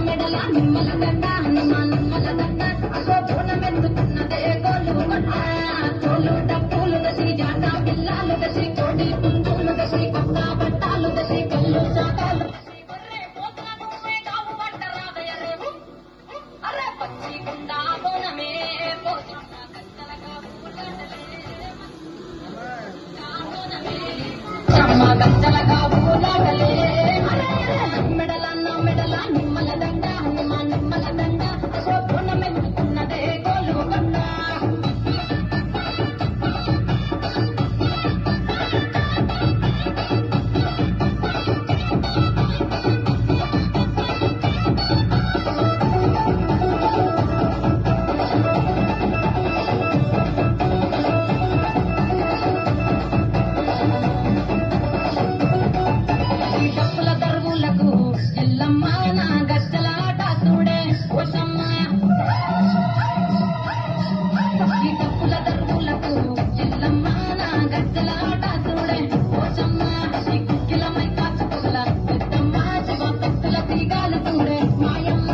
మెడల నిమ్మల దండ నిమ్మల దండ అసో పూనమెత్తుకున్నదే గోలు కొట్ట తోలు డప్పులు దసి జాట పిల్లాలు దసి కోడి పుంజులు దసి కొత్త బట్టాలు దసి కళ్ళు చాటాలు అరే పచ్చి గుండా బోనమే చమ్మ గంటలగా ఊలాడలే మెడల నిమ్మల దండ నిమ్మల దండ అసో పూనమెత్తుకున్నదే గోలు కొట్ట డప్పుల దరువులకు ఎల్లమ్మ నా గజ్జలాట చూడే ఓషమ్మ ఈ డప్పుల దరువులకు ఎల్లమ్మ నా గజ్జలాట చూడే ఓషమ్మ ఈ కుక్కిలమై కాచుకోగల పెద్దమ్మ శివ పెద్దల తీగాలు చూడే మాయమ్మ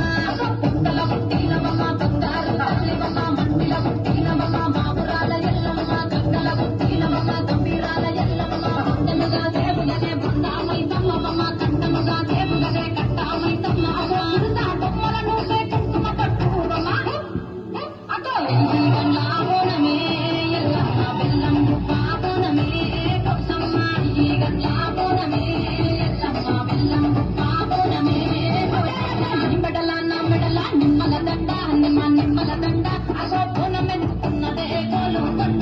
పుట్టల పుట్టినవమ్మ బంగారు తల్లివమ్మ మండిల పుట్టినవమ్మ మాపురాల ఎల్లమ్మ గంగల పుట్టినవమ్మ గంభీరాల ఎల్లమ్మ అందముగా దేవులనే బండామై తమ్మవమ్మ కంటముగా దేవులనే కట్టామై తమ్మవమ్మ పుడతా బొమ్మలను కుంకుమ పట్టువమ్మ అటో ఈ గండ్ల బోనమే ఎల్లమ్మ బెల్లం పాపనమే కొసమ్మ ఈ గండ్ల బోనమే ఎల్లమ్మ బెల్లం పాపనమే మెడల నిమ్మల దండ నిమ్మల దండ అసో బోనమెత్తుకున్నదే గోలు కొండ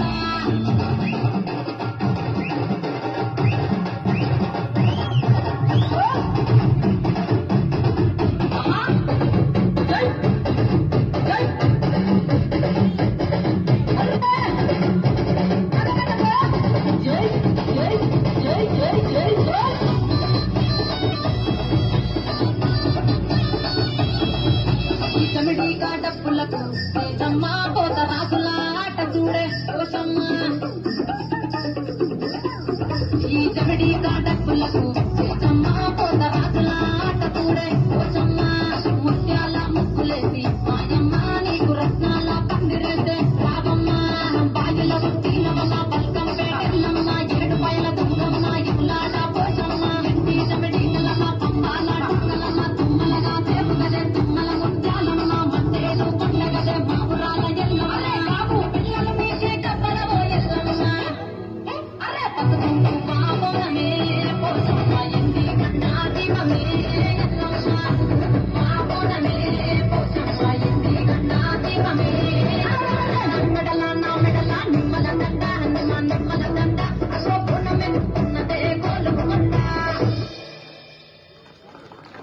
చమిడిగా డప్పులకు తేజమ్మ పోత రాసుల ఆట చూడే ఓషమ్మ ఈ చమిడిగా డప్పులకు